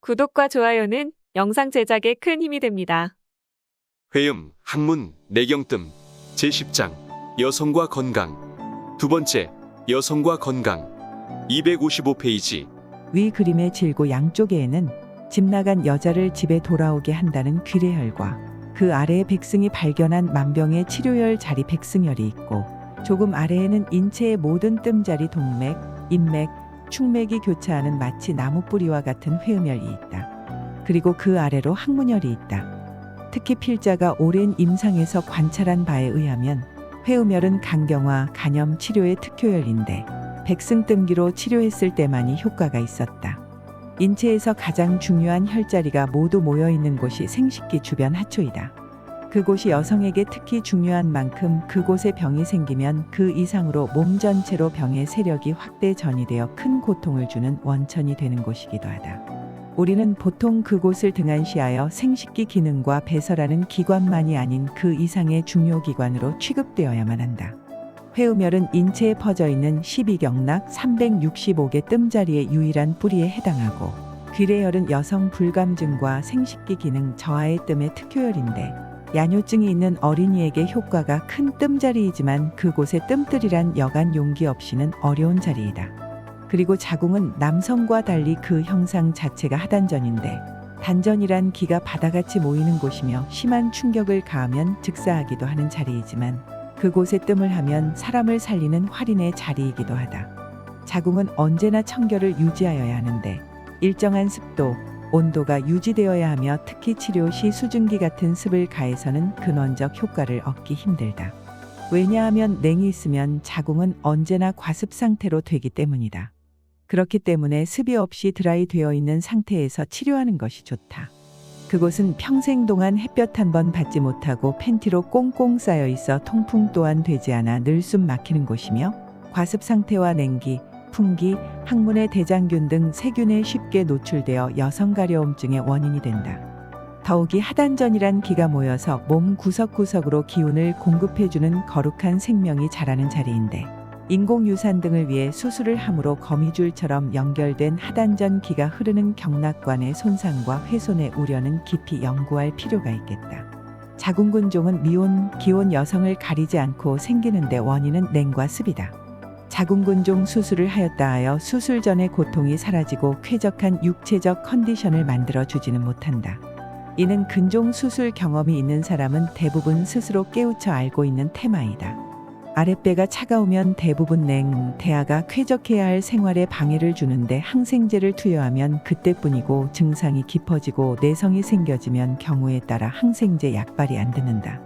구독과 좋아요는 영상 제작에 큰 힘이 됩니다. 회음, 학문, 내경뜸 제10장 여성과 건강 두 번째, 여성과 건강 255페이지 위 그림의 질고 양쪽에는 집 나간 여자를 집에 돌아오게 한다는 귀례혈과 그 아래에 백승이 발견한 만병의 치료혈 자리 백승혈이 있고 조금 아래에는 인체의 모든 뜸자리 동맥, 인맥, 충맥이 교차하는 마치 나무뿌리와 같은 회음혈이 있다. 그리고 그 아래로 항문혈이 있다. 특히 필자가 오랜 임상에서 관찰한 바에 의하면 회음혈은 간경화, 간염 치료의 특효혈인데 백승뜸기로 치료했을 때만이 효과가 있었다. 인체에서 가장 중요한 혈자리가 모두 모여있는 곳이 생식기 주변 하초이다. 그곳이 여성에게 특히 중요한 만큼 그곳에 병이 생기면 그 이상으로 몸 전체로 병의 세력이 확대 전이되어 큰 고통을 주는 원천이 되는 곳이기도 하다. 우리는 보통 그곳을 등한시하여 생식기 기능과 배설하는 기관만이 아닌 그 이상의 중요 기관으로 취급되어야만 한다. 회음혈은 인체에 퍼져 있는 12경락 365개 뜸자리의 유일한 뿌리에 해당하고 귀례혈은 여성 불감증과 생식기 기능 저하의 뜸의 특효혈인데 야뇨증이 있는 어린이에게 효과가 큰 뜸자리이지만 그곳에 뜸들이란 여간 용기 없이는 어려운 자리이다. 그리고 자궁은 남성과 달리 그 형상 자체가 하단전인데 단전이란 기가 바다같이 모이는 곳이며 심한 충격을 가하면 즉사하기도 하는 자리이지만 그곳에 뜸을 하면 사람을 살리는 활인의 자리이기도 하다. 자궁은 언제나 청결을 유지하여야 하는데 일정한 습도, 온도가 유지되어야 하며 특히 치료 시 수증기 같은 습을 가해서는 근원적 효과를 얻기 힘들다. 왜냐하면 냉이 있으면 자궁은 언제나 과습 상태로 되기 때문이다. 그렇기 때문에 습이 없이 드라이 되어 있는 상태에서 치료하는 것이 좋다. 그곳은 평생 동안 햇볕 한 번 받지 못하고 팬티로 꽁꽁 쌓여 있어 통풍 또한 되지 않아 늘 숨 막히는 곳이며 과습 상태와 냉기, 풍기, 항문의 대장균 등 세균에 쉽게 노출되어 여성 가려움증의 원인이 된다. 더욱이 하단전이란 기가 모여서 몸 구석구석으로 기운을 공급해주는 거룩한 생명이 자라는 자리인데 인공유산 등을 위해 수술을 함으로 거미줄처럼 연결된 하단전 기가 흐르는 경락관의 손상과 훼손의 우려는 깊이 연구할 필요가 있겠다. 자궁근종은 미혼, 기혼 여성을 가리지 않고 생기는데 원인은 냉과 습이다. 자궁근종 수술을 하였다 하여 수술 전의 고통이 사라지고 쾌적한 육체적 컨디션을 만들어 주지는 못한다. 이는 근종 수술 경험이 있는 사람은 대부분 스스로 깨우쳐 알고 있는 테마이다. 아랫배가 차가우면 대부분 냉, 태아가 쾌적해야 할 생활에 방해를 주는데 항생제를 투여하면 그때뿐이고 증상이 깊어지고 내성이 생겨지면 경우에 따라 항생제 약발이 안 듣는다.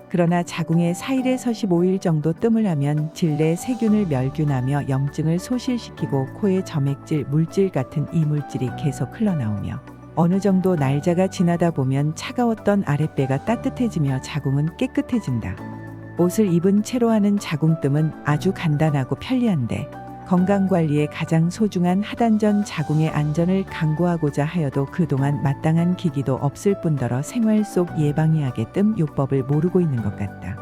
그러나 자궁에 4일에서 15일 정도 뜸을 하면 질내 세균을 멸균하며 염증을 소실시키고 코에 점액질, 물질 같은 이물질이 계속 흘러나오며 어느 정도 날짜가 지나다 보면 차가웠던 아랫배가 따뜻해지며 자궁은 깨끗해진다. 옷을 입은 채로 하는 자궁뜸은 아주 간단하고 편리한데 건강관리에 가장 소중한 하단전 자궁의 안전을 강구하고자 하여도 그동안 마땅한 기기도 없을 뿐더러 생활 속 예방의학의 뜸 요법을 모르고 있는 것 같다.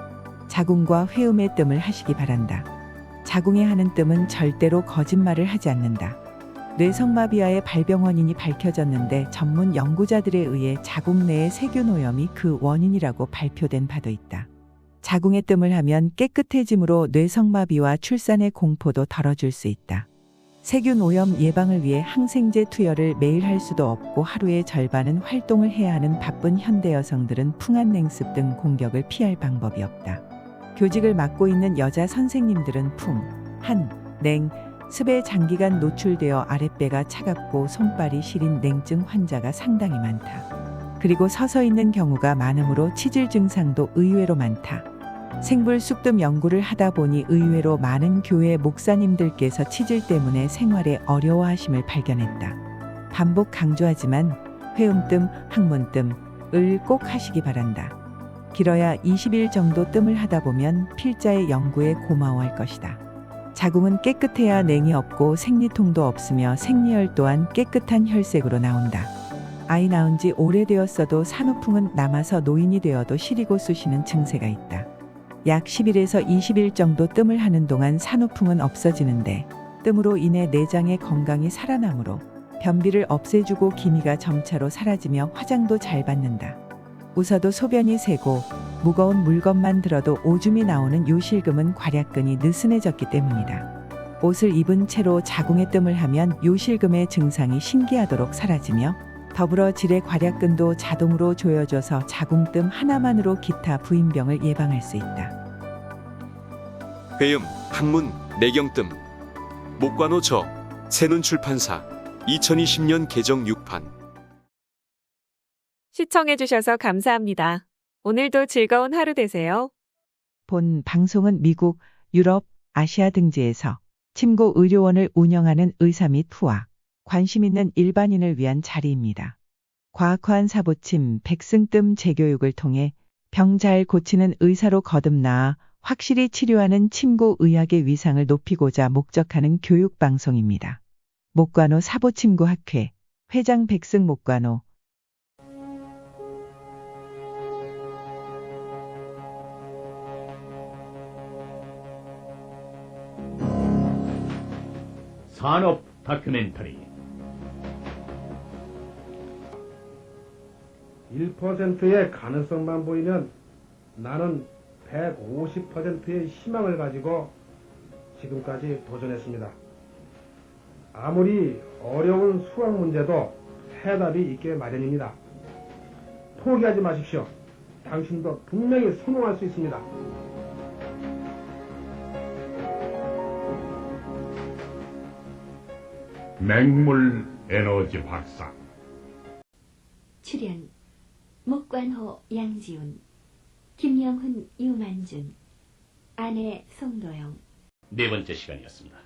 자궁과 회음의 뜸을 하시기 바란다. 자궁에 하는 뜸은 절대로 거짓말을 하지 않는다. 뇌성마비와의 발병 원인이 밝혀졌는데 전문 연구자들에 의해 자궁 내의 세균 오염이 그 원인이라고 발표된 바도 있다. 자궁에 뜸을 하면 깨끗해짐으로 뇌성마비와 출산의 공포도 덜어줄 수 있다. 세균 오염 예방을 위해 항생제 투여를 매일 할 수도 없고 하루의 절반은 활동을 해야 하는 바쁜 현대 여성들은 풍한냉습 등 공격을 피할 방법이 없다. 교직을 맡고 있는 여자 선생님들은 풍, 한, 냉, 습에 장기간 노출되어 아랫배가 차갑고 손발이 시린 냉증 환자가 상당히 많다. 그리고 서서 있는 경우가 많으므로 치질 증상도 의외로 많다. 생불 쑥뜸 연구를 하다 보니 의외로 많은 교회 목사님들께서 치질 때문에 생활에 어려워하심을 발견했다. 반복 강조하지만 회음뜸, 항문뜸을 꼭 하시기 바란다. 길어야 20일 정도 뜸을 하다 보면 필자의 연구에 고마워할 것이다. 자궁은 깨끗해야 냉이 없고 생리통도 없으며 생리혈 또한 깨끗한 혈색으로 나온다. 아이 낳은 지 오래되었어도 산후풍은 남아서 노인이 되어도 시리고 쑤시는 증세가 있다. 약 10일에서 20일 정도 뜸을 하는 동안 산후풍은 없어지는데 뜸으로 인해 내장의 건강이 살아나므로 변비를 없애주고 기미가 점차로 사라지며 화장도 잘 받는다. 웃어도 소변이 새고 무거운 물건만 들어도 오줌이 나오는 요실금은 괄약근이 느슨해졌기 때문이다. 옷을 입은 채로 자궁의 뜸을 하면 요실금의 증상이 신기하도록 사라지며 더불어 질의 괄약근도 자동으로 조여줘서 자궁뜸 하나만으로 기타 부인병을 예방할 수 있다. 회음, 항문, 내경뜸. 목관호 저, 새눈출판사. 2020년 개정 6판. 시청해주셔서 감사합니다. 오늘도 즐거운 하루 되세요. 본 방송은 미국, 유럽, 아시아 등지에서 침구 의료원을 운영하는 의사 및 후아, 관심 있는 일반인을 위한 자리입니다. 과학화한 사보침, 백승뜸 재교육을 통해 병 잘 고치는 의사로 거듭나아 확실히 치료하는 침구 의학의 위상을 높이고자 목적하는 교육 방송입니다. 목관호 사보침구학회, 회장 백승 목관호. 산업 다큐멘터리 1%의 가능성만 보이면 나는 150%의 희망을 가지고 지금까지 도전했습니다. 아무리 어려운 수학 문제도 해답이 있게 마련입니다. 포기하지 마십시오. 당신도 분명히 성공할 수 있습니다. 맹물 에너지 박사. 출연 목관호 양지훈, 김영훈 유만준, 아내 송도영. 네 번째 시간이었습니다.